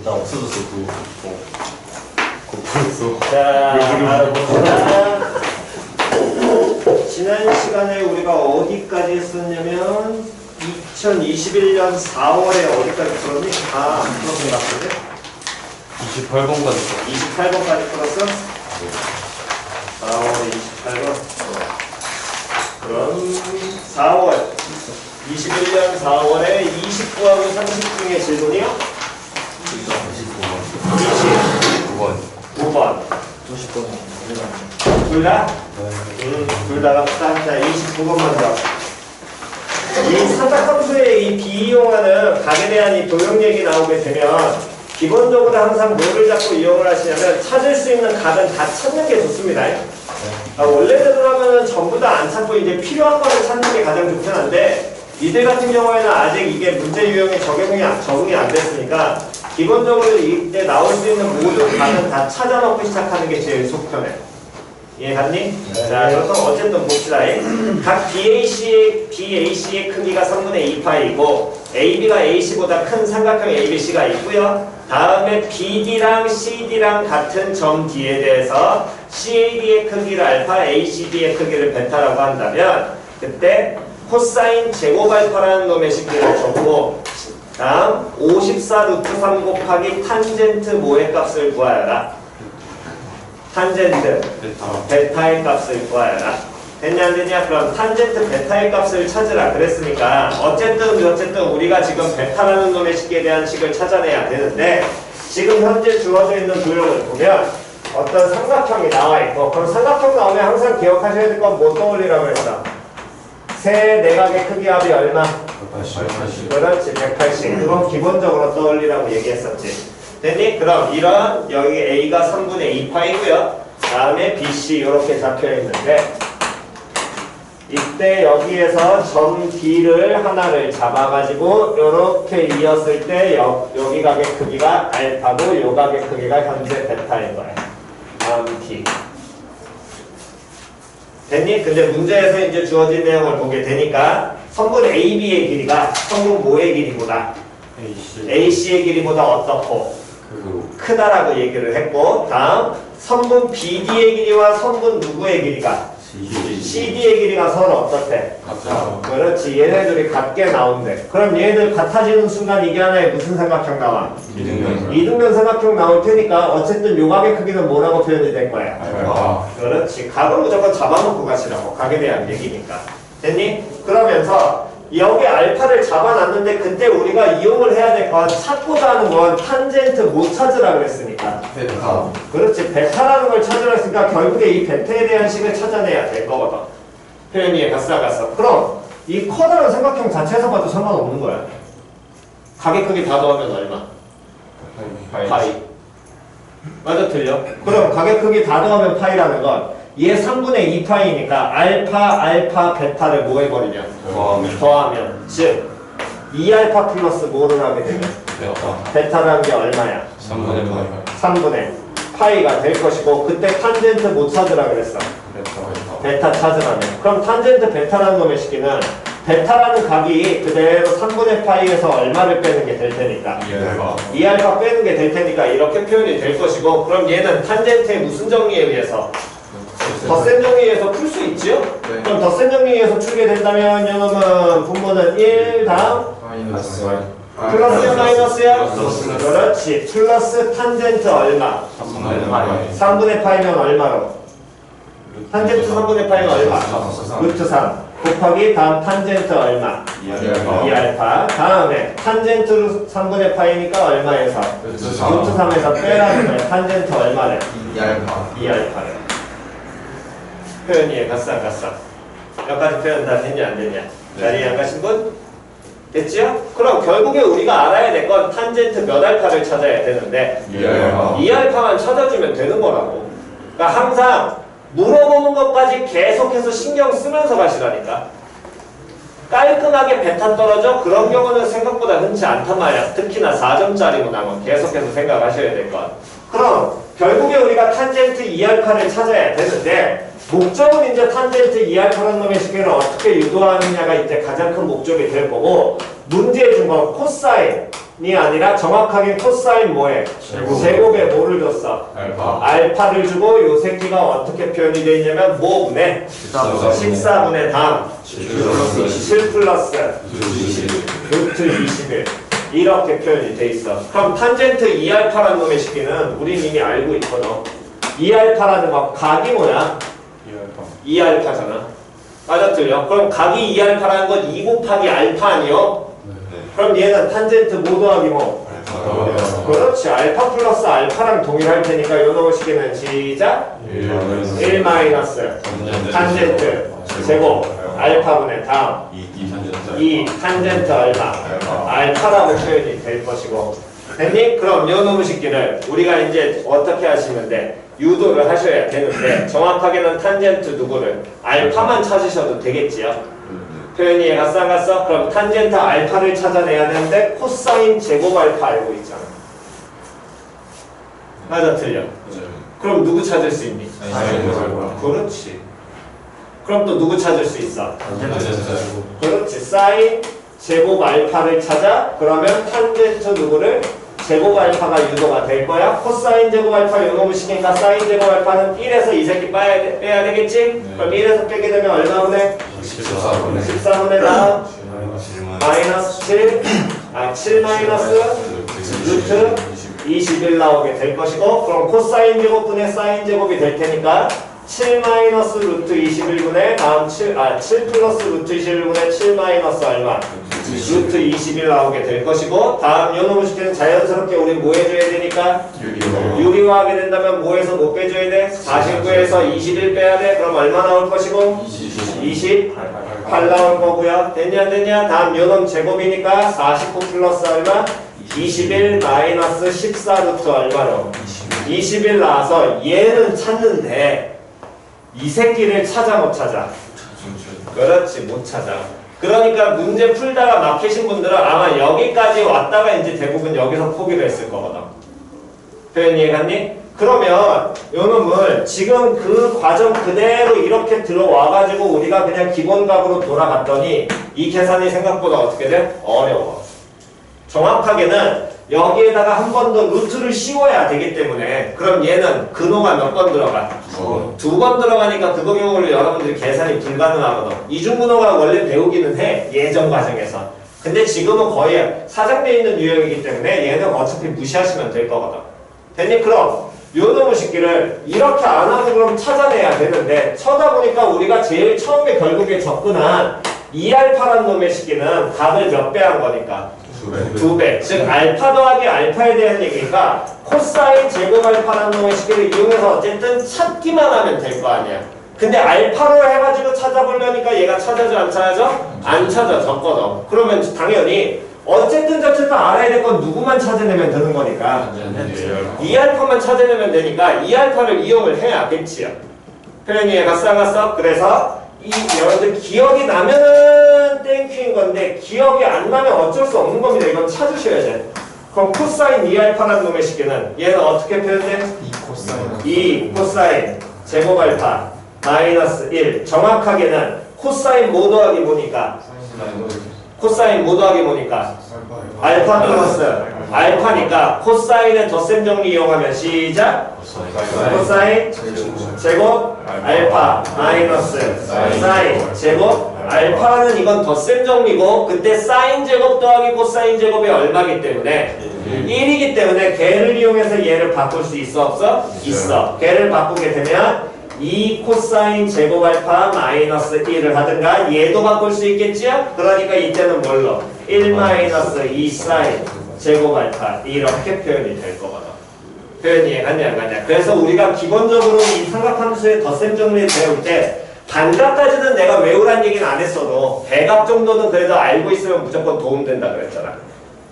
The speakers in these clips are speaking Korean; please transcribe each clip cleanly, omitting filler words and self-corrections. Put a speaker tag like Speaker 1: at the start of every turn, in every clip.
Speaker 1: 나 없어졌어 그거
Speaker 2: 자, 알아봅시다. 지난 시간에 우리가 어디까지 했었냐면 2021년 4월에 어디까지 풀었니? 아, 안 풀었던 것 같은데?
Speaker 1: 28번까지
Speaker 2: 28번까지 풀었어? 4월에 28번. 그럼 4월 21년 4월에 29하고 30 중에 질문이요? 29번
Speaker 1: 20번
Speaker 2: 둘 다? 둘 다 갑시다. 자, 29번 먼저. 이 삼각함수의 이 비이용하는 각에 대한 이 도형 얘기 나오게 되면 기본적으로 항상 뭐를 잡고 이용을 하시냐면 찾을 수 있는 각은 다 찾는 게 좋습니다. 원래대로 하면은 전부 다 안 찾고 이제 필요한 거를 찾는 게 가장 좋긴 한데 이들 같은 경우에는 아직 이게 문제 유형에 적용이 안 됐으니까 기본적으로 이때 나올 수 있는 모든 각은 다 찾아놓고 시작하는 게 제일 속 편해. 이해갔니? 자, 그래서 어쨌든 봅시다. 각 BAC의 크기가 3분의 2파이고 AB가 AC보다 큰 삼각형 ABC가 있고요. 다음에 BD랑 CD랑 같은 점 D에 대해서 CAD의 크기를 알파, ACD의 크기를 베타라고 한다면 그때 코사인 제곱 알파라는 놈의 식기를 줬고 다음 54 루트 3 곱하기 탄젠트 뭐의 값을 구하여라. 탄젠트 베타의 값을 구하여라. 됐냐 안 되냐? 그럼 탄젠트 베타의 값을 찾으라 그랬으니까 어쨌든 우리가 지금 베타라는 놈의 식에 대한 식을 찾아내야 되는데 지금 현재 주어져 있는 도형을 보면 어떤 삼각형이 나와 있고 그럼 삼각형 나오면 항상 기억하셔야 될 건 뭐 떠올리라고 그랬어? 세 내각의 크기 합이 얼마?
Speaker 1: 180
Speaker 2: 그렇지 180. 그건 기본적으로 떠올리라고 얘기했었지. 됐니? 그럼 이런 여기 A가 3분의 2파이고요. 다음에 BC 이렇게 잡혀 있는데 이때 여기에서 점 D를 하나를 잡아가지고 이렇게 이었을 때 여기 각의 크기가 알파고 요 각의 크기가 현재 베타인 거야. 다음 D. 됐니? 근데 문제에서 이제 주어진 내용을 보게 되니까 선분 AB의 길이가 선분 뭐의 길이보다 AC의 길이보다 어떻고 크다라고 얘기를 했고 다음 선분 BD의 길이와 선분 누구의 길이가 CD의 길이가 서로 어떻대? 그렇지. 얘네들이 같게 나온대. 그럼 얘네들 같아지는 순간 이게 하나의 무슨 삼각형 나와? 이등변 삼각형 나올 테니까 어쨌든 요각의 크기는 뭐라고 표현이 된 거야? 그렇지. 각은 무조건 잡아놓고 가시라고. 각에 대한 얘기니까. 됐니? 그러면서 여기 알파를 잡아놨는데 그때 우리가 이용을 해야 될 건 찾고자 하는 건 탄젠트 못 찾으라 그랬으니까
Speaker 1: 베타
Speaker 2: 그렇지. 베타라는 걸 찾으라 했으니까 결국에 이 베타에 대한 식을 찾아내야 될 거거든. 표현이 갔어. 그럼 이 커다란 삼각형 자체에서 봐도 상관없는 거야. 각의 크기 다 더하면 얼마? 파이. 맞아 틀려? 그럼 각의 크기 다 더하면 파이라는 건 얘 3분의 2파이니까 알파, 베타를 뭐 해버리냐? 더하면. 즉 2알파 플러스 뭐를 하게 되면? 베타라는 게 얼마야? 3분의 파이가 될 것이고 그때 탄젠트 못 찾으라 그랬어. 베타 찾으라면. 그럼 탄젠트 베타라는 놈의 식기는 베타라는 각이 그대로 3분의 파이에서 얼마를 빼는 게 될 테니까 2알파 빼는 게 될 테니까 이렇게 표현이 될 것이고 그럼 얘는 탄젠트의 무슨 정리에 의해서? 덧셈 정리에 의해서 풀 수 있죠? 네. 그럼 덧셈 정리에 의해서 풀게 된다면 이놈은 분모는 1 다음 플러스야 마이너스야? 그렇지. 플러스 탄젠트 얼마? 3분의 파이면 얼마로? 탄젠트 3분의 파이면 얼마? 루트 3 곱하기 다음 탄젠트 얼마? 2알파 다음에 탄젠트 3분의 파이니까 얼마에서? 루트 3에서 빼라는 거야. 탄젠트 얼마래? 2알파래. 표현이 갔어 안 갔어? 몇 가지 표현 다 됐냐 안 됐냐? 자리에 안 가신 분? 됐지요? 그럼 결국에 우리가 알아야 될 건 탄젠트 몇 알파를 찾아야 되는데 2알파만 찾아주면 되는 거라고. 그러니까 항상 물어보는 것까지 계속해서 신경 쓰면서 가시라니까. 깔끔하게 베타 떨어져? 그런 경우는 생각보다 흔치 않단 말이야. 특히나 4점짜리로 나면 계속해서 생각하셔야 될 것. 그럼 결국에 우리가 탄젠트 2알파를 찾아야 되는데 목적은 이제 탄젠트 2알파라는 놈의 식을 어떻게 유도하느냐가 이제 가장 큰 목적이 될 거고 문제에 준 건 코사인 아니라 정확하게 코사인 뭐에? 제곱에 뭐를 줬어?
Speaker 1: 알파.
Speaker 2: 알파를 주고 요 새끼가 어떻게 표현이 되어 있냐면 뭐분의 14분의 다음 7 플러스 루트 21 이렇게 표현이 돼 있어. 그럼 탄젠트 2알파라는 놈의 식기는 우린 이미 알고 있거든. 2알파라는 거 각이 뭐야? 2알파잖아. 맞아 틀려? 그럼 각이 2알파라는 건 2 곱하기 알파 아니요? 그럼 얘는 탄젠트 뭐 더하기 뭐? 그렇지. 알파 플러스 알파랑 동일할 테니까 요 놈의 식기는 시작 1 마이너스 탄젠트 제곱 알파분의 다음 2 탄젠트 얼마 알파라고 표현이 될 것이고 됐니? 그럼 요 놈의 식기를 우리가 이제 어떻게 하시면 돼? 유도를 하셔야 되는데 정확하게는 탄젠트 누구를? 알파만 찾으셔도 되겠지요? 표현이 이해가 쌍갔어? 그럼 탄젠트 알파를 찾아내야 되는데 코사인 제곱 알파 알고 있잖아. 맞아 틀려? 그럼 누구 찾을 수 있니? 그렇지. 그럼 또 누구 찾을 수 있어? 그렇지. 사인 제곱 알파를 찾아. 그러면 탄젠트 누구를? 제곱 알파가 유도가 될 거야. 코사인 제곱 알파 요놈을 시키니까 사인 제곱 알파는 1에서 이 새끼 빼야 되겠지? 그럼 1에서 빼게 되면 얼마분의? 14분의 다음 마이너스 7 마이너스 루트 21 나오게 될 것이고 그럼 코사인 제곱분의 사인 제곱이 될 테니까 7 마이너스 루트 21분의 다음 7 플러스 루트 21분의 7 마이너스 얼마? 루트 21 나오게 될 것이고 다음 요놈을 시키는 자연스럽게 우리 뭐 해줘야 되니까? 유리화하게 된다면 뭐에서 못 빼줘야 돼? 49에서 21 빼야 돼? 그럼 얼마 나올 것이고? 28 나올 거고요. 됐냐? 다음 요놈 제곱이니까 49 플러스 얼마? 21 마이너스 14 루트 얼마로? 21 나와서 얘는 찾는데 이 새끼를 찾아 못 찾아? 그렇지 못 찾아. 그러니까 문제 풀다가 막히신 분들은 아마 여기까지 왔다가 이제 대부분 여기서 포기를 했을 거거든. 표현 이해갔니? 그러면 요놈을 지금 그 과정 그대로 이렇게 들어와가지고 우리가 그냥 기본값으로 돌아갔더니 이 계산이 생각보다 어떻게 돼? 어려워. 정확하게는 여기에다가 한 번 더 루트를 씌워야 되기 때문에 그럼 얘는 근호가 몇 번 들어가? 2번 들어가니까 그거 경우를 여러분들이 계산이 불가능하거든. 이중근호가 원래 배우기는 해. 예전 과정에서. 근데 지금은 거의 사장되어 있는 유형이기 때문에 얘는 어차피 무시하시면 될 거거든. 됐니? 그럼 요놈의 식기를 이렇게 안 하고 그럼 찾아내야 되는데 쳐다보니까 우리가 제일 처음에 결국에 접근한 2알파라는 놈의 식기는 답을 몇 배 한 거니까? 2배. 즉 알파 더하기 알파에 대한 얘기니까 코사인 제곱 알파라는 놈의 식기를 이용해서 어쨌든 찾기만 하면 될 거 아니야. 근데 알파로 해가지고 찾아보려니까 얘가 찾아져 안 찾아져? 안 찾아졌거든. 그러면 당연히 어쨌든 알아야 될 건 누구만 찾아내면 되는 거니까 2알파만 찾아내면 되니까 2알파를 이용을 해야겠지요. 표현이 얘가 쌍았어? 그래서 이 여러분들 기억이 나면은 땡큐인 건데 기억이 안 나면 어쩔 수 없는 겁니다. 이건 찾으셔야 돼. 그럼 코사인 2알파라는 놈의 식기는 얘는 어떻게 표현돼? 2 코사인 제곱 알파 마이너스 1 정확하게는 코사인 뭐 더하기 뭐니까? 코사인 뭐 더하기 뭐니까? 알파 플러스 알파니까 코사인의 덧셈 정리 이용하면 시작 코사인 제곱 알파 마이너스 사인 제곱 알파는 이건 덧셈 정리고 그때 사인 제곱 더하기 코사인 제곱이 얼마기 때문에 1이기 때문에 걔를 이용해서 얘를 바꿀 수 있어 없어? 있어. 걔를 바꾸게 되면 2 코사인 제곱 알파 마이너스 1을 하든가 얘도 바꿀 수 있겠지요? 그러니까 이때는 뭘로? 1 마이너스 2 사인 제곱 알파 이렇게 표현이 될 거거든. 표현이 이해갔냐 안 갔냐? 그래서 우리가 기본적으로 이 삼각함수의 덧셈 정리를 배울 때 반각까지는 내가 외우란 얘기는 안 했어도 배각 정도는 그래도 알고 있으면 무조건 도움된다 그랬잖아.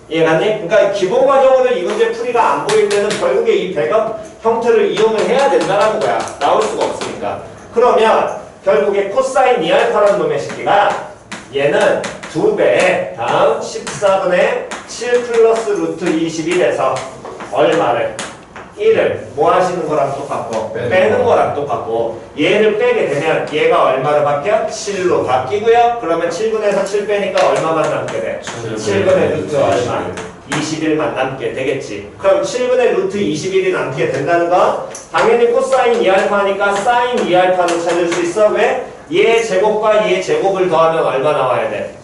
Speaker 2: 이해갔니? 그러니까 기본 과정으로 이 문제 풀이가 안 보일 때는 결국에 이 배각 형태를 이용을 해야 된다는 거야. 나올 수가 없으니까. 그러면 결국에 코사인 2알파라는 놈의 식기가 얘는 2배 다음 14분의 7 플러스 루트 21에서 얼마를? 1을 뭐 하시는 거랑 똑같고 빼는 거랑 똑같고 얘를 빼게 되면 얘가 얼마로 바뀌어? 7로 바뀌고요. 그러면 7분에서 7 빼니까 얼마만 남게 돼? 7분의 루트 얼마? 21만 남게 되겠지. 그럼 7분의 루트 21이 남게 된다는 건 당연히 코사인 2알파니까 사인 2알파도 찾을 수 있어. 왜? 얘 제곱과 얘 제곱을 더하면 얼마 나와야 돼?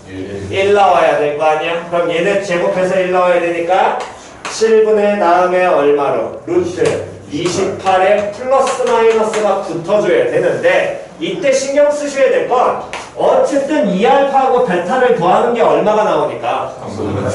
Speaker 2: 1 나와야 될 거 아니야? 그럼 얘네 제곱해서 1 나와야 되니까 7분의 다음에 얼마로? 루트 28에 플러스 마이너스가 붙어줘야 되는데 이때 신경 쓰셔야 될 건 어쨌든 2알파하고 베타를 더하는 게 얼마가 나오니까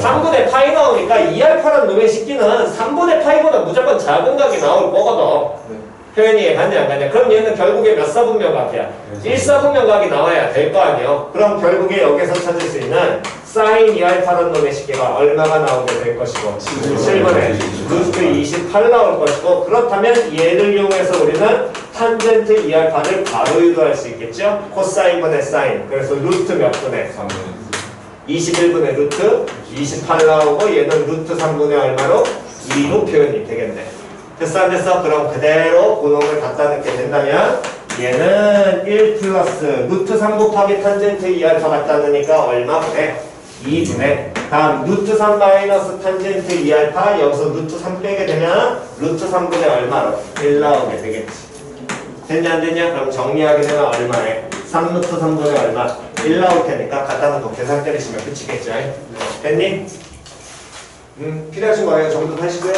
Speaker 2: 3분의 파이 나오니까 2알파라는 놈의 식기는 3분의 파이보다 무조건 작은 각이 나올 거거든. 표현이 이해갔냐 안 갔냐? 그럼 얘는 결국에 몇 사분면각이야? 1사분면각이 나와야 될 거 아니에요? 그럼 결국에 여기서 찾을 수 있는 사인 2알파라는 놈의 식기가 얼마가 나오게 될 것이고 7분의 루트 28 나올 것이고 그렇다면 얘를 이용해서 우리는 탄젠트 2알파를 바로 유도할 수 있겠죠? 코사인분의 사인 그래서 루트 몇 분의? 21분의 루트 28 나오고 얘는 루트 3분의 얼마로? 2로 표현이 되겠네. 됐어 안 됐어? 그럼 그대로 고놈을 갖다 넣게 된다면 얘는 1 플러스 루트 3 곱하기 탄젠트 2알파 갖다 넣으니까 얼마 분의? 2분의 다음 루트 3 마이너스 탄젠트 2알파 여기서 루트 3 빼게 되면 루트 3분의 얼마로? 1 나오게 되겠지. 됐냐 안 됐냐? 그럼 정리하게 되면 얼마에? 3 루트 3분의 얼마? 1 나올 테니까 갖다 놓고 계산 때리시면 끝이겠죠. 됐니? 필요하신 거예요? 정독하시고요.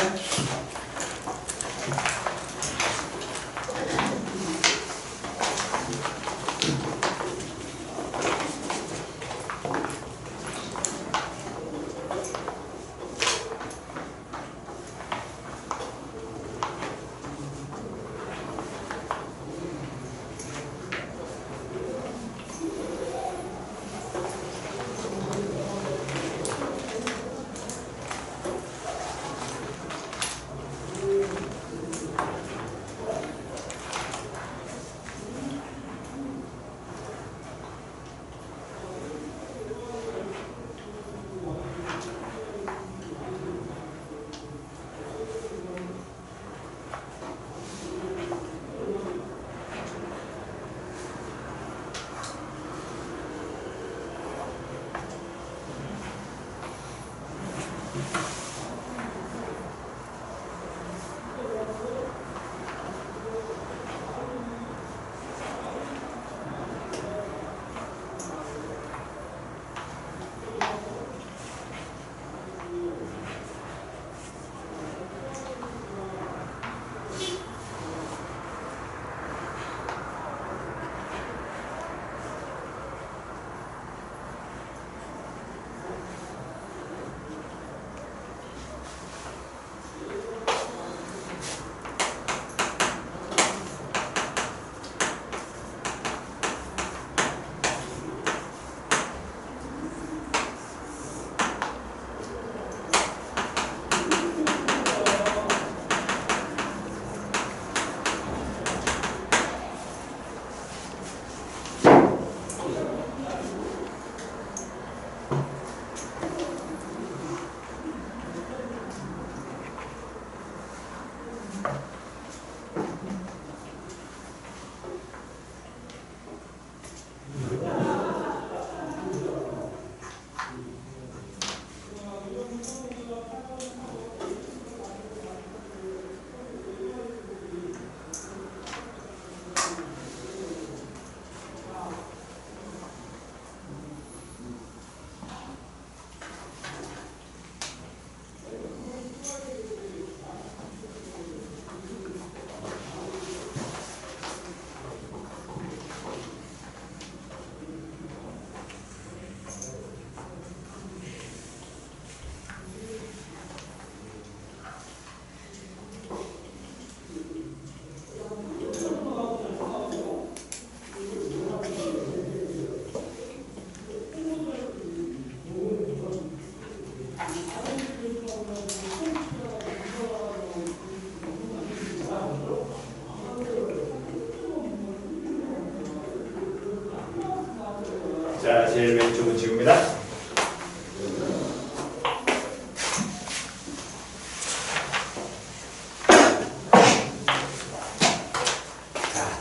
Speaker 2: 자, 제일 왼쪽은 지웁니다.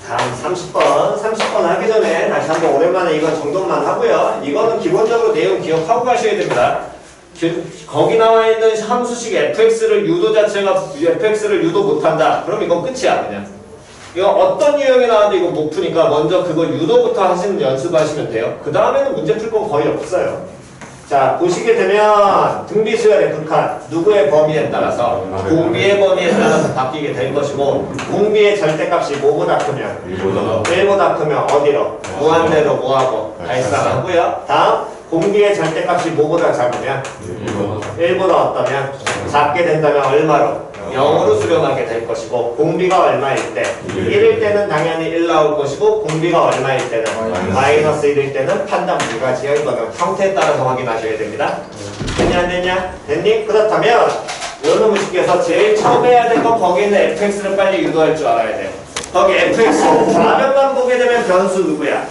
Speaker 2: 다음 30번 하기 전에 다시 한번 오랜만에 이건 정돈만 하고요. 이거는 기본적으로 내용 기억하고 가셔야 됩니다. 거기 나와 있는 함수식 fx를 유도 자체가 fx를 유도 못한다. 그럼 이건 끝이야 그냥. 이거 어떤 유형이 나와도 이거 못 푸니까 먼저 그거 유도부터 하시는 연습하시면 돼요. 그 다음에는 문제 풀 건 거의 없어요. 자, 보시게 되면 등비수열의 극한, 누구의 범위에 따라서 공비의 범위에 따라서 바뀌게 될 것이고 공비의 절대값이 뭐보다 크면 1보다 크면 어디로? 무한대로 뭐하고 발산하고요. 다음 공비의 절대값이 뭐보다 작으면 1보다 어떠면 작게 된다면 얼마로? 0으로 수렴하게 될 것이고 공비가 얼마일 때? 1일 때는 당연히 1 나올 것이고 공비가 얼마일 때는 마이너스 1일 때는 판단 불가지요. 이거는 형태에 따라서 확인하셔야 됩니다. 됐냐 안 됐냐? 됐니? 그렇다면 원어무식에서 제일 처음 해야 될 건 거기에 있는 fx를 빨리 유도할 줄 알아야 돼요. 거기 fx 좌변만 보게 되면 변수 누구야?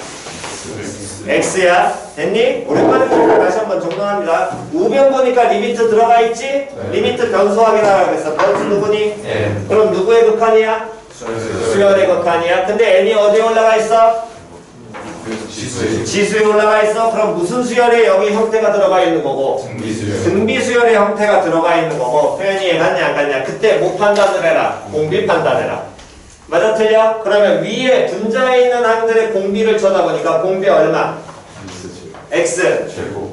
Speaker 2: x야. 됐니? 오랜만에 보니까 다시 한번 정돈합니다. 우변 보니까 리미트 들어가 있지? 리미트 변수 확인하라고 그랬어. 변수 누구니? 그럼 누구의 극한이야? 수열의 극한이야. 근데 n이 어디에 올라가 있어? 지수에 올라가 있어. 그럼 무슨 수열에 여기 형태가 들어가 있는 거고? 등비수열의 형태가 들어가 있는 거고. 표현이 갔냐 안 갔냐? 그때 뭐 판단을 해라? 공비 판단해라. 맞아 틀려? 그러면 위에 분자에 있는 항들의 공비를 쳐다보니까 공비 얼마? x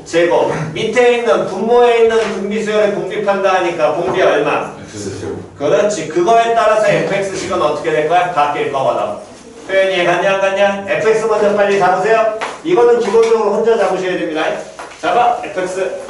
Speaker 2: 제곱. 밑에 있는 분모에 있는 등비수열의 공비 판단하니까 공비 얼마? 그렇지. 그거에 따라서 fx식은 어떻게 될 거야? 바뀔 거거든. 표현이 갔냐 안 갔냐? fx 먼저 빨리 잡으세요. 이거는 기본적으로 혼자 잡으셔야 됩니다. 잡아 fx.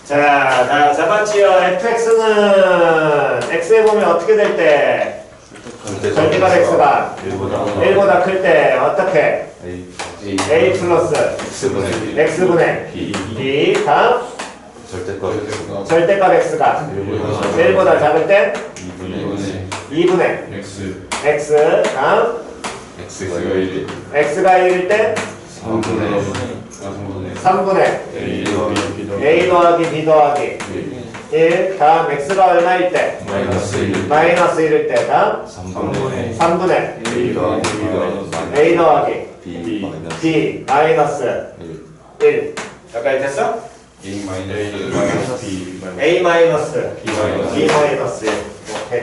Speaker 2: 자, 잡았지요. fx는 x에 보면 어떻게 될 때? 절대값 x가 1보다 클 때 어떻게? a 플러스 x분의 b 다음 절대값 x가 1보다 작을 때 2분의 x 다음 x가 1일 때 3분의 a 더하기 b 더하기 1 다음 x가 얼마일 때? 마이너스 1일 때 다음 3분의 a 더하기 b 마이너스 1 여기까지 됐어? a 마이너스 b 마이너스 1 오케이.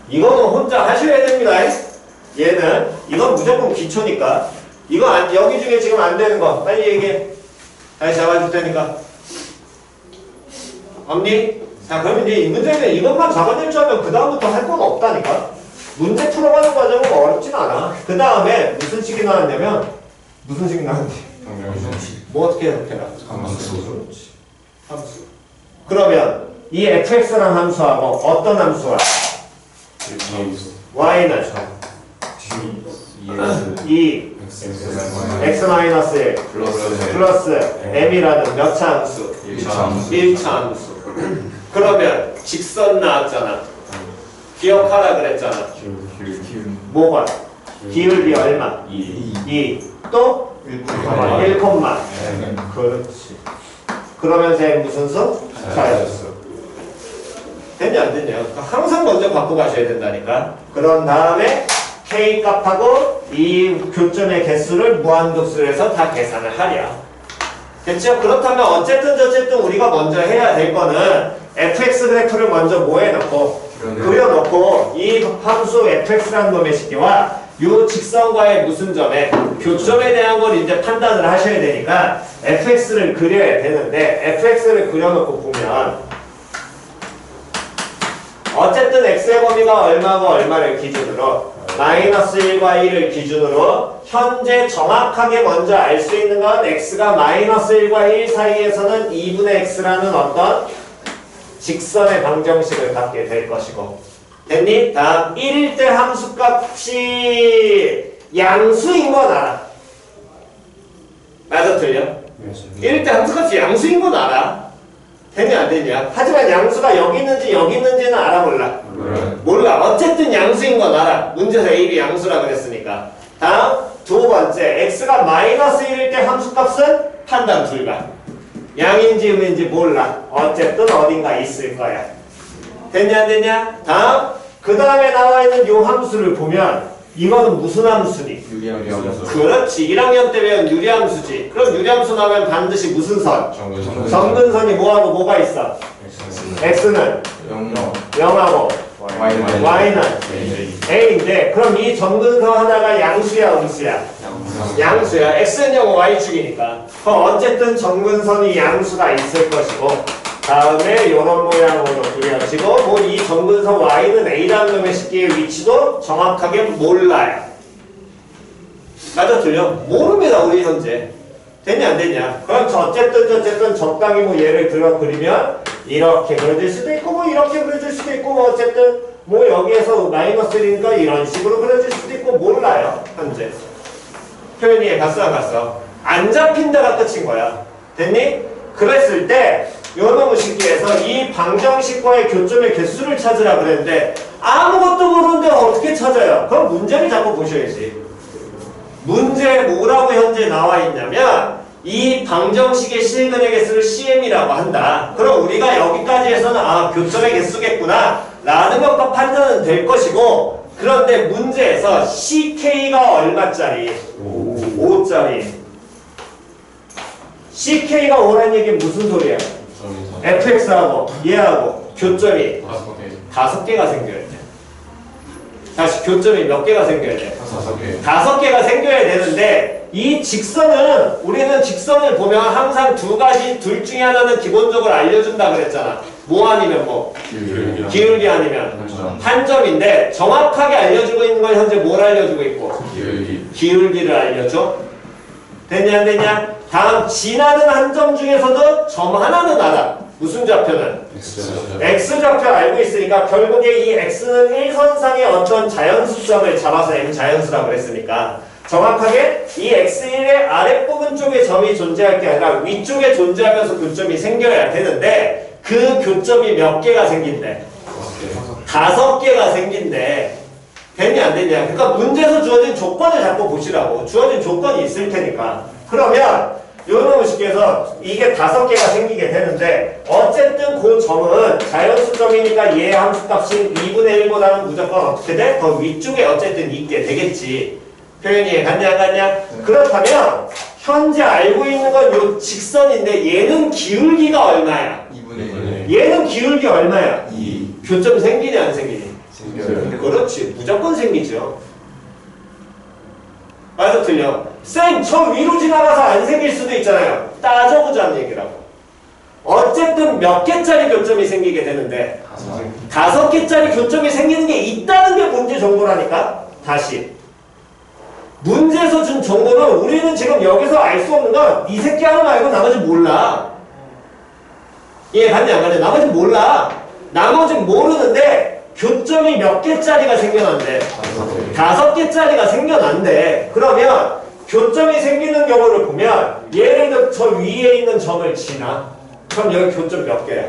Speaker 2: 이거는 혼자 하셔야 됩니다. 얘는 이건 무조건 기초니까 이거 여기 중에 지금 안 되는 거 빨리 얘기해. 다시 잡아줄 테니까. 없니? 자, 그러면 이제 이 문제는 이것만 잡아낼 줄 알면 그 다음부터 할 건 없다니까. 문제 풀어가는 과정은 어렵진 않아. 그 다음에 무슨 식이 나왔냐면 무슨 식이 나왔지? 뭐 어떻게 해석해라? 함수. 그러면 이 fx라는 함수하고 어떤 함수와 y는 2 x-1 플러스 m이라는 몇 차 함수? 1차 함수. 그러면 직선 나왔잖아. 기억하라 그랬잖아. 뭐가? 기울기 얼마? 2. 또? 1, 그렇지. 그러면서 무슨 수? 자연수. 됐냐 안 됐냐? 항상 먼저 갖고 가셔야 된다니까. 그런 다음에 K 값하고 이 교점의 개수를 무한급수로 해서 다 계산을 하랴. 됐죠? 그렇다면 어쨌든 우리가 먼저 해야 될 거는 fx 그래프를 먼저 뭐 해놓고 그려놓고 이 함수 fx라는 놈의 식기와 요 직선과의 무슨 점에 교점에 대한 걸 이제 판단을 하셔야 되니까 fx를 그려야 되는데 fx를 그려놓고 보면 어쨌든 x의 범위가 얼마고 얼마를 기준으로 마이너스 1과 1을 기준으로 현재 정확하게 먼저 알 수 있는 건 x가 마이너스 1과 1 사이에서는 2분의 x라는 어떤 직선의 방정식을 갖게 될 것이고 됐니? 다음 1일 때 함수값이 양수인 건 알아. 맞아 틀려? 1일 때 함수값이 양수인 건 알아. 되냐 안 되냐? 하지만 양수가 여기 있는지는 알아 몰라? 몰라. 어쨌든 양수인 건 알아. 문제에서 a, b 양수라 그랬으니까. 다음 두 번째 x가 마이너스 1일 때 함수값은 판단 불가. 양인지 음인지 몰라. 어쨌든 어딘가 있을 거야. 됐냐 안 됐냐? 다음 그 다음에 나와 있는 요 함수를 보면 이거는 무슨 함수니?
Speaker 1: 유리함수.
Speaker 2: 그렇지. 1학년 때 배운 유리함수지. 그럼 유리함수 나오면 반드시 무슨 선? 정근선이 뭐하고 뭐가 있어? x는 0하고 y는 a인데 그럼 이 정근선 하나가 양수야 음수야? 양수야. x는 0, y축이니까. 그럼 어쨌든 정근선이 양수가 있을 것이고 다음에 이런 모양으로 그려지고 뭐 이 정근선 y는 a라는 놈의 식기의 위치도 정확하게 몰라요. 맞아 틀려? 모릅니다 우리 현재. 됐냐 안 됐냐? 그럼 어쨌든 적당히 뭐 예를 들어 그리면 이렇게 그려질 수도 있고 뭐 이렇게 그려질 수도 있고 뭐 어쨌든 뭐 여기에서 마이너스 1이니까 이런 식으로 그려질 수도 있고 몰라요 현재. 표현이 갔어 안 갔어? 안 잡힌 데가 끝인 거야. 됐니? 그랬을 때 요놈의 식기에서 이 방정식과의 교점의 개수를 찾으라 그랬는데 아무것도 모르는데 어떻게 찾아요? 그럼 문제를 자꾸 보셔야지. 문제에 뭐라고 현재 나와 있냐면 이 방정식의 실근의 개수를 CM이라고 한다. 그럼 우리가 여기까지 해서는 아 교점의 개수겠구나 라는 것과 판단은 될 것이고 그런데 문제에서 CK가 얼마짜리? 5짜리. CK가 5라는 얘기는 무슨 소리야? fx하고 얘하고 교점이 5개가 생겨야 돼. 다시 교점이 몇 개가 생겨야 돼? 5개가 생겨야 되는데 이 직선은 우리는 직선을 보면 항상 두 가지 둘 중에 하나는 기본적으로 알려준다 그랬잖아. 뭐 아니면 뭐? 기울기 아니면 한점인데 정확하게 알려주고 있는 건 현재 뭘 알려주고 있고? 기울기를 알려줘. 됐냐 안 됐냐? 다음 지나는 한 점 중에서도 점 하나는 알아. 무슨 좌표는? X좌표 알고 있으니까 결국에 이 X는 일선상의 어떤 자연수점을 잡아서 M자연수라고 그랬으니까 정확하게 이 X1의 아랫부분 쪽에 점이 존재할 게 아니라 위쪽에 존재하면서 교점이 생겨야 되는데 그 교점이 몇 개가 생긴대? 5개가 생긴대. 됐냐 안 됐냐? 그러니까 문제에서 주어진 조건을 자꾸 보시라고. 주어진 조건이 있을 테니까. 그러면 요놈의 식기에서 이게 5개가 생기게 되는데 어쨌든 그 점은 자연수점이니까 얘 함수값인 2분의 1보다는 무조건 어떻게 돼? 더 위쪽에 어쨌든 있게 되겠지. 표현이 갔냐 안 갔냐? 그렇다면 현재 알고 있는 건 요 직선인데 얘는 기울기가 얼마야?
Speaker 1: 2분의 1.
Speaker 2: 얘는 기울기 얼마야?
Speaker 1: 2.
Speaker 2: 교점 생기냐 안 생기니?
Speaker 1: 생겨요.
Speaker 2: 그렇지. 무조건 생기죠. 맞아 틀려? 쌤, 저 위로 지나가서 안 생길 수도 있잖아요. 따져보자는 얘기라고. 어쨌든 몇 개짜리 교점이 생기게 되는데 5개짜리 교점이 생기는 게 있다는 게 문제 정보라니까. 다시 문제에서 준 정보는 우리는 지금 여기서 알 수 없는 건 이 새끼 하나 말고 나머지 몰라. 이해 갔냐 안 갔냐? 나머지 몰라. 나머지 모르는데 교점이 몇 개짜리가 생겨난대? 5개짜리가 생겨난대. 그러면 교점이 생기는 경우를 보면 예를 들어 저 위에 있는 점을 지나. 그럼 여기 교점 몇 개야?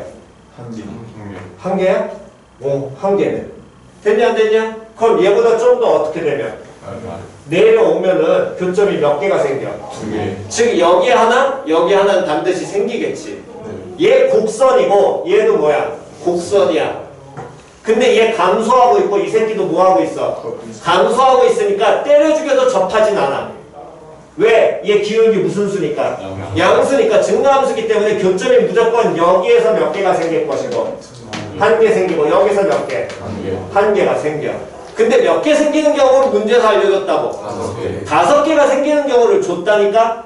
Speaker 1: 한 개.
Speaker 2: 한 개야? 한 개네. 됐냐 안 됐냐? 그럼 얘보다 좀 더 어떻게 되면? 내려오면은 교점이 몇 개가 생겨?
Speaker 1: 2개.
Speaker 2: 즉 여기 하나, 여기 하나는 반드시 생기겠지. 얘 곡선이고 얘도 뭐야? 곡선이야. 근데 얘 감소하고 있고 이 새끼도 뭐하고 있어? 감소하고 있으니까 때려 죽여도 접하진 않아. 왜? 얘 기울기 무슨 수니까? 양수니까 증가함수기 때문에 교점이 무조건 여기에서 몇 개가 생길 것이고 한 개 생기고 여기서 몇 개?
Speaker 1: 1개.
Speaker 2: 한 개가 생겨. 근데 몇 개 생기는 경우를 문제에서 알려줬다고?
Speaker 1: 5개.
Speaker 2: 5개가 생기는 경우를 줬다니까?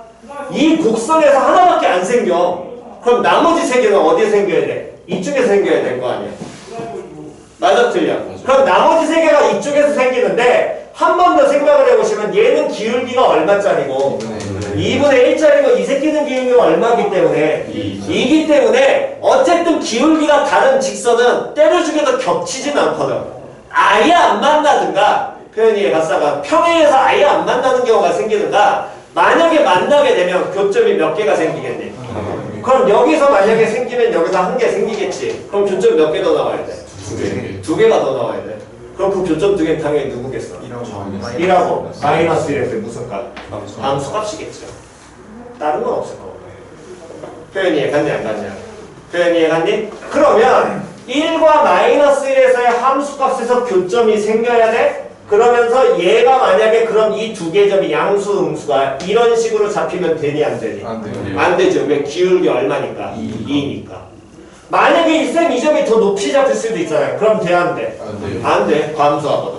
Speaker 2: 이 곡선에서 하나밖에 안 생겨. 그럼 나머지 3개는 어디에 생겨야 돼? 이쪽에서 생겨야 될 거 아니야. 맞아 틀려? 그럼 나머지 3개가 이쪽에서 생기는데 한 번 더 생각을 해보시면 얘는 기울기가 얼마짜리고 2분의 1짜리고 이 새끼는 기울기가 얼마기 때문에 2기 때문에 어쨌든 기울기가 다른 직선은 때려 죽여도 겹치진 않거든. 아예 안 만나든가 표현이 가사가 평행에서 아예 안 만나는 경우가 생기든가 만약에 만나게 되면 교점이 몇 개가 생기겠니? 그럼 여기서 만약에 생기면 여기서 한 개 생기겠지. 그럼 교점 몇 개 더 나와야 돼?
Speaker 1: 2개.
Speaker 2: 2개가 더 나와야 돼. 그럼 그 교점 2개는 당연히 누구겠어? 1하고 마이너스 1에서 무슨 값? 함수 값이겠죠. 다른 건 없을 거고. 표현이 이해갔니 안 갔냐? 표현이 이해갔니? 그러면 1과 마이너스 1에서의 함수 값에서 교점이 생겨야 돼? 그러면서 얘가 만약에 그럼 이 두 개의 점이 양수, 음수가 이런 식으로 잡히면 되니 안 되니?
Speaker 1: 안 돼요.
Speaker 2: 안 되죠. 왜? 기울기 얼마니까?
Speaker 1: 2.
Speaker 2: 2니까. 만약에 이 점이 더 높이 잡힐 수도 있잖아요. 그럼 돼, 안 돼?
Speaker 1: 안 돼요.
Speaker 2: 안 돼. 감소하거든.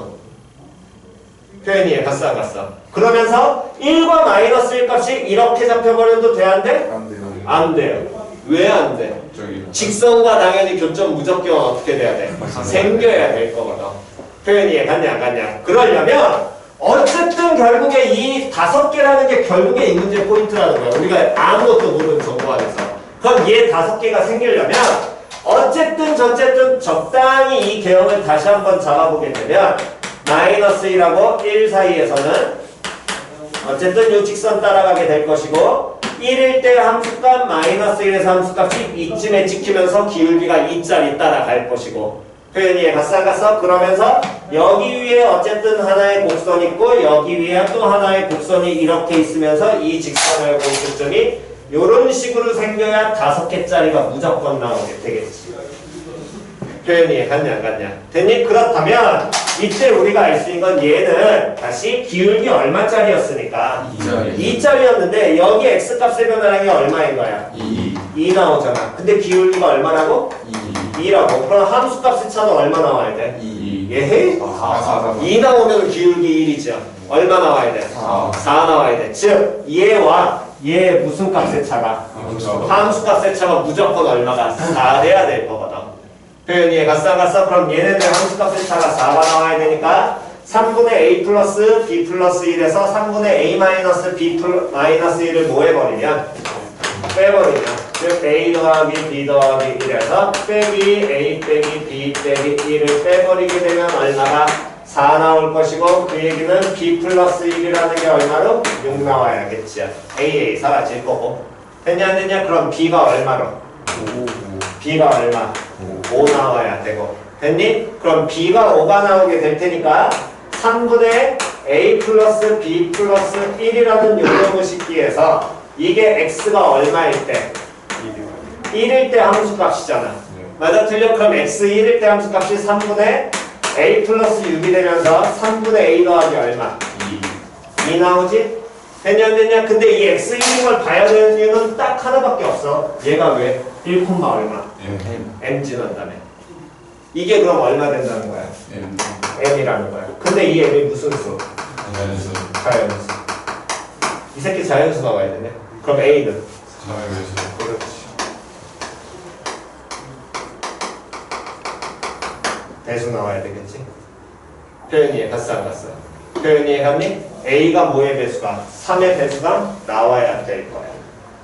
Speaker 2: 표현이 갔어, 안 갔어? 그러면서 1과 마이너스 1 값이 이렇게 잡혀버려도 돼, 안 돼?
Speaker 1: 안 돼요.
Speaker 2: 안 돼요. 왜 안 돼?
Speaker 1: 저기.
Speaker 2: 직선과 당연히 교점 무조건 어떻게 돼야 돼? 생겨야 될 거거든. 표현이 갔냐 안 갔냐? 그러려면 어쨌든 결국에 이 5개라는 게 결국에 이 문제의 포인트라는 거야. 우리가 아무것도 모르는 정보 안에서. 그럼 얘 5개가 생기려면 어쨌든 저쨌든 적당히 이 개형을 다시 한번 잡아보게 되면 마이너스 1하고 1 사이에서는 어쨌든 이 직선 따라가게 될 것이고 1일 때 함수값 마이너스 1에서 함수값이 이쯤에 찍히면서 기울기가 2짜리 따라갈 것이고 표현이 갔어 안 갔어? 그러면서 여기 위에 어쨌든 하나의 곡선 있고 여기 위에 또 하나의 곡선이 이렇게 있으면서 이 직선의 공통점이 이런 식으로 생겨야 5개짜리가 무조건 나오게 되겠지. 표현이 갔냐 안 갔냐? 됐니? 그렇다면 이때 우리가 알 수 있는 건 얘는 다시 기울기 얼마짜리였으니까 2짜리였는데 여기 x값의 변화량이 얼마인 거야? 2 나오잖아. 근데 기울기가 얼마라고? 2라고. 그럼 함수값의 차는 얼마 나와야 돼?
Speaker 1: 2.
Speaker 2: 예? 2 나오면 기울기 1이죠. 얼마 나와야 돼? 4 나와야 돼. 즉 얘와 얘 무슨 값의 차가? 함수값의 차가 무조건 얼마가? 4 돼야 될 거거든. 표현이 이해 갔어 안 갔어? 그럼 얘네들 함수값의 차가 4가 나와야 되니까 3분의 a 플러스 b 플러스 1에서 3분의 a 마이너스 b 마이너스 1을 뭐 해버리면? 빼버리면 즉 a 더하기 b 더하기 1에서 빼기 a 빼기 b 빼기 1을 빼버리게 되면 얼마가? 4 나올 것이고 그 얘기는 b 플러스 1이라는 게 얼마로? 6 나와야겠지. a 사라질 거고 됐냐 안 됐냐? 그럼 b가 얼마로? b가 얼마? 5 나와야 되고 됐니? 그럼 b가 5가 나오게 될 테니까 3분의 a 플러스 b 플러스 1이라는 요령을 싣기에서 이게 x가 얼마일 때? 1일 때 함수값이잖아. 맞아 틀려? 그럼 x 1일 때 함수값이 3분의 a 플러스 6이 되면서 3분의 a 더하기 얼마? 2 나오지? 됐냐 안 됐냐? 근데 이 x 1인 걸 봐야 되는 이유는 딱 하나밖에 없어. 얘가 왜? 1, 얼마? m 지난다며. 이게 그럼 얼마 된다는 거야? m이라는 거야. 근데 이 m이 무슨 수? 자연수. 이 새끼 자연수 나와야 되네. 그럼 a는? 그렇지. 대수 나와야 되겠지? 표현이 이해 갔어 안 갔어? 표현이 이해 갔니? a가 뭐의 배수가? 3의 배수가 나와야 될 거야.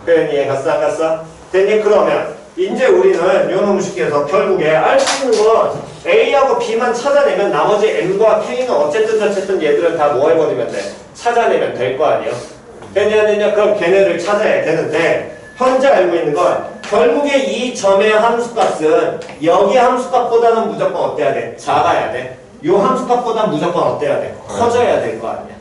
Speaker 2: 표현이 이해 갔어 안 갔어? 됐니? 그러면 이제 우리는 요놈 식에서 결국에 알 수 있는 건 a하고 b만 찾아내면 나머지 m과 k는 어쨌든 얘들은 다 뭐 해버리면 돼? 찾아내면 될 거 아니야? 됐냐 안 됐냐? 그럼 걔네를 찾아야 되는데 현재 알고 있는 건 결국에 이 점의 함수값은 여기 함수값보다는 무조건 어때야 돼? 작아야 돼. 요 함수값보다 무조건 어때야 돼? 커져야 될 거 아니야.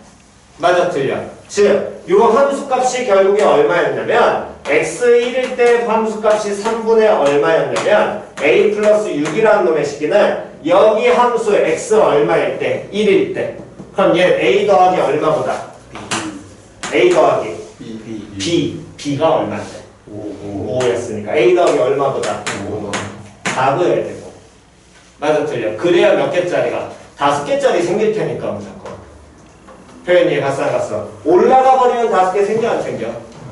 Speaker 2: 맞아 틀려. 즉, 요 함수값이 결국에 얼마였냐면 x1일 때 함수값이 3분의 얼마였냐면 a 플러스 6이라는 놈의 식기는 여기 함수 x 얼마일 때? 1일 때. 그럼 얘 a 더하기 얼마보다? a 더하기 b가 얼마인데? 5였으니까 a 더하기 얼마보다? 4고여야 되고. 맞아 틀려. 그래야 몇 개짜리가? 5개짜리 생길 테니까 무조건. 표현 이해 갔어 안 갔어? 올라가 버리면 5개 생겨 안 생겨?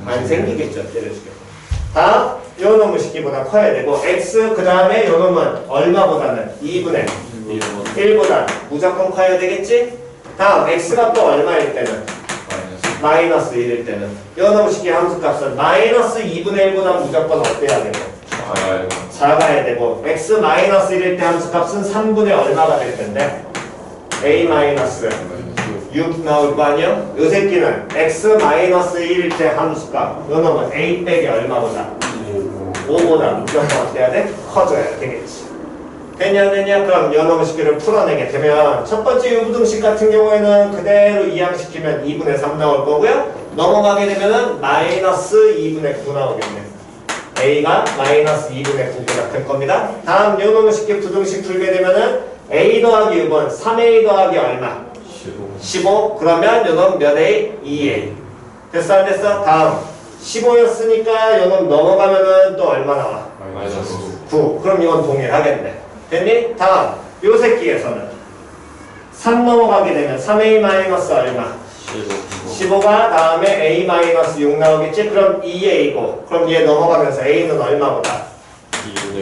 Speaker 2: 안 생기겠죠. 때려주게. 다음 요 놈의 식기보다 커야 되고 x 그 다음에 요 놈은 얼마보다는 2분의 1보다 무조건 커야 되겠지? 다음 x가 또 얼마일 때는? 마이너스 1일 때는 요 놈의 식기 함수값은 마이너스 2분의 1보다 무조건 어때야 되고? 작아야 되고 x 마이너스 1일 때 함수값은 3분의 얼마가 될 텐데? a 마이너스 6 나올 거 아니야? 요 새끼는 x 마이너스 1일 때 함수값 요 놈은 a 빼기 얼마보다? 5보다 무조건 어때야 돼? 커져야 되겠지. 됐냐 그럼 요 놈의 식기를 풀어내게 되면 첫 번째 유부등식 같은 경우에는 그대로 이항시키면 2분의 3 나올 거고요. 넘어가게 되면은 마이너스 2분의 9 나오겠네. a가 마이너스 2분의 9보다 될 겁니다. 다음 요 놈의 식기 부등식 풀게 되면은 a 더하기 6은 3a 더하기 얼마? 15. 그러면 요놈 몇 a? 2a. 됐어 안 됐어? 다음 15였으니까 요놈 넘어가면은 또 얼마 나와? 9. 그럼 이건 동일하겠네. 됐니? 다음 요 새끼에서는 3 넘어가게 되면 3a 마이너스 얼마? 15가 다음에 a 마이너스 6 나오겠지? 그럼 2a고 그럼 얘 넘어가면서 a는 얼마보다?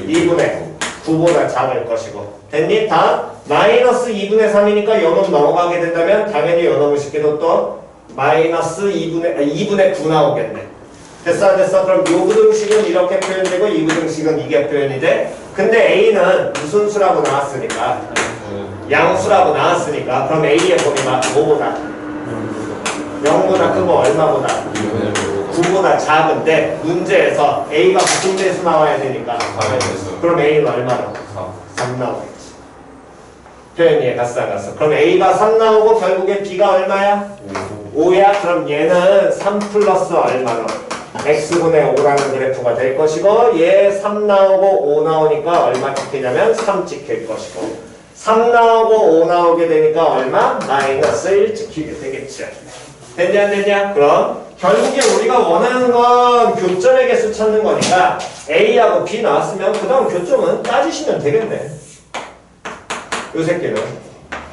Speaker 2: 2분의 9보다 작을 것이고. 됐니? 다음 마이너스 2분의 3이니까 요놈 넘어가게 된다면 당연히 요놈의 식기도 또 마이너스 2분의 9 나오겠네. 됐어 안 됐어? 그럼 요 부등식은 이렇게 표현되고 이 부등식은 이게 표현이 돼. 근데 a는 무슨 수라고 나왔으니까 양수라고 나왔으니까 그럼 a의 범위 뭐보다? 0보다 크고 얼마보다? 9보다 작은데 문제에서 a가 무슨 배수 나와야 되니까 그럼 a는 얼마로? 3 나오겠지. 표현 이해 갔어 안 갔어? 그럼 a가 3 나오고 결국에 b가 얼마야? 5야? 그럼 얘는 3 플러스 얼마로? x분의 5라는 그래프가 될 것이고 얘 3 나오고 5 나오니까 얼마 찍히냐면 3 찍힐 것이고 3 나오고 5 나오게 되니까 얼마? 마이너스 1 찍히게 되겠죠. 됐냐 안 됐냐? 그럼 결국에 우리가 원하는 건 교점의 개수 찾는 거니까 A하고 B 나왔으면 그 다음 교점은 따지시면 되겠네. 요 새끼는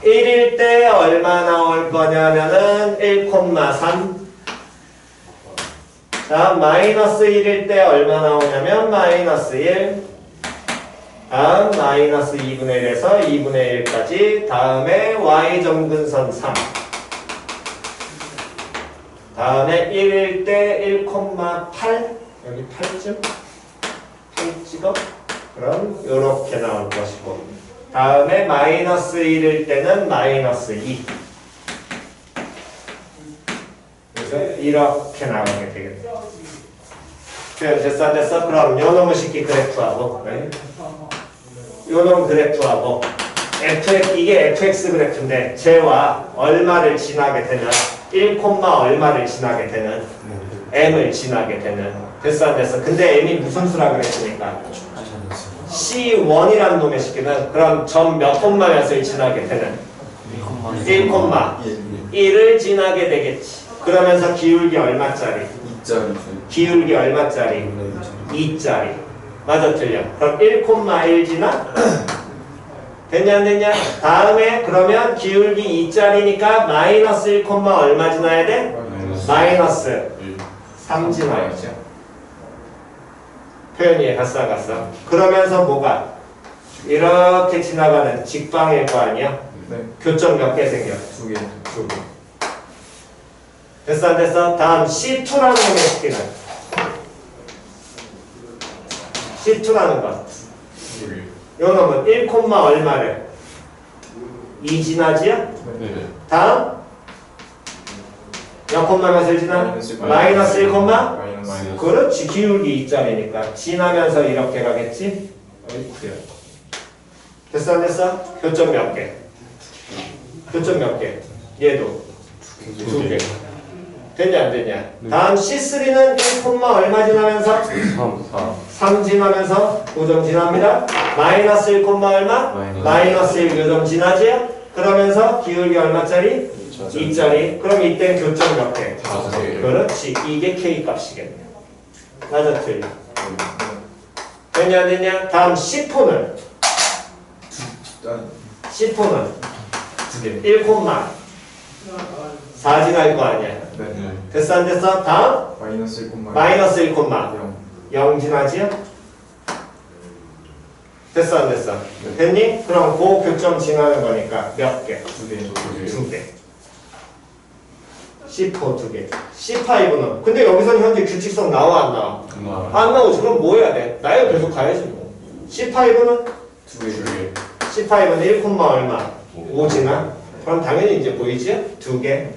Speaker 2: 1일 때 얼마 나올 거냐면은 1,3. 자, 마이너스 1일 때 얼마 나오냐면 마이너스 1. 다음 마이너스 2분의 1에서 2분의 1까지. 다음에 y점근선 3. 다음에 1일 때 1,8. 여기 8쯤? 8 찍어? 그럼 요렇게 나올 것이고. 다음에 마이너스 1일 때는 마이너스 2. 그래서 이렇게 나오게 되겠네. 됐어 안 됐어? 그럼 요놈의 식기 그래프하고 요놈 그래프하고 이게 fx 그래프인데 쟤와 얼마를 지나게 되면 1, 얼마를 지나게 되는 m을 지나게 되는. 됐어 안 됐어? 근데 m이 무슨 수라 그랬으니까 C1이라는 놈의 식기는 그럼 점 몇 콤마몇을 지나게 되는 1,1을 지나게 되겠지. 그러면서 기울기 얼마짜리?
Speaker 3: 2짜리.
Speaker 2: 기울기 얼마짜리? 2짜리. 맞아 틀려? 그럼 1,1 지나? 됐냐 안 됐냐? 다음에 그러면 기울기 2짜리니까 마이너스 1, 얼마 지나야 돼? 마이너스 3 지나야죠. 표현이 갔어 안 갔어? 그러면서 뭐가? 이렇게 지나가는 직방일 거 아니야?
Speaker 3: 네.
Speaker 2: 교점 몇 개 생겨?
Speaker 3: 2개.
Speaker 2: 2개. 됐어 안 됐어? 다음 C2라는 놈의 식기는 C2라는 것. 요 놈은 1, 얼마를? 2 지나지야?
Speaker 3: 네.
Speaker 2: 다음 몇 몇을 지나? 마이너스 1,
Speaker 3: 마이너스.
Speaker 2: 그렇지. 기울기 2짜리니까 지나면서 이렇게 가겠지? 어이쿠야. 됐어 안 됐어? 교점 몇 개? 교점 몇 개? 얘도 두 개. 됐냐 안 됐냐? 다음 C3는 1, 얼마 지나면서? 3 지나면서 5점 지납니다. 마이너스 1, 얼마? 마이너스 1 교점 지나지요? 그러면서 기울기 얼마짜리? 2짜리. 그럼 이때 교점 몇 개?
Speaker 1: 5개.
Speaker 2: 그렇지. 이게 K 값이겠네. 맞아 틀려. 됐냐 안 됐냐? 다음 C4는? C4는? 1, 4 지날 거 아니야.
Speaker 1: 네.
Speaker 2: 됐어 안 됐어? 다음?
Speaker 3: 마이너스 1,
Speaker 2: 마이너스 1, 0 지나지요? 됐어 안 됐어? 됐니? 그럼 그 교점 지나는 거니까 몇 개? 2개. C4 2개. C5는? 근데 여기서는 현재 규칙성 나와 안 나와? 안 나오지. 그럼 뭐 해야 돼? 나이가 계속 가야지 뭐. C5는?
Speaker 1: 2개.
Speaker 2: C5는 1, 얼마? 5 지나? 그럼 당연히 이제 보이지? 2개.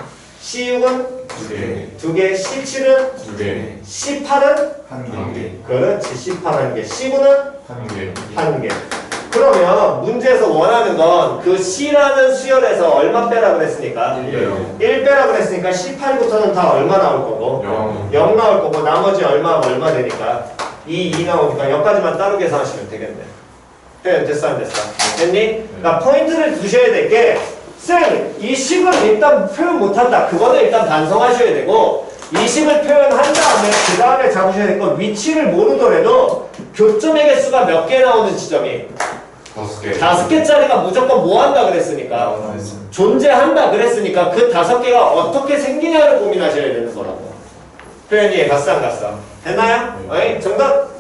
Speaker 2: C6은?
Speaker 1: 2개.
Speaker 2: 2개. C7은?
Speaker 1: 2개.
Speaker 2: C8은?
Speaker 3: 1개.
Speaker 2: 그렇지. C8 1개. C9는?
Speaker 1: 1개.
Speaker 2: 1개. 그러면 문제에서 원하는 건 그 C라는 수열에서 얼마 빼라 그랬으니까?
Speaker 1: 1.
Speaker 2: 1 빼라 그랬으니까 C8부터는 다 얼마 나올 거고? 0 나올 거고 나머지 얼마 되니까? 2 나오니까 여기까지만 따로 계산하시면 되겠네. 됐어 안 됐어? 됐니? 그러니까 포인트를 두셔야 될 게 쌤! 이 식을 일단 표현 못한다. 그거는 일단 반성하셔야 되고 이 식을 표현한 다음에 그 다음에 잡으셔야 될 건 위치를 모르더라도 교점의 개수가 몇 개 나오는 지점이
Speaker 1: 5개.
Speaker 2: 5개짜리가 무조건 뭐 한다 그랬으니까 존재한다 그랬으니까 그 5개가 어떻게 생기냐를 고민하셔야 되는 거라고. 표현이 갔어 안 갔어? 됐나요? 어이? 정답?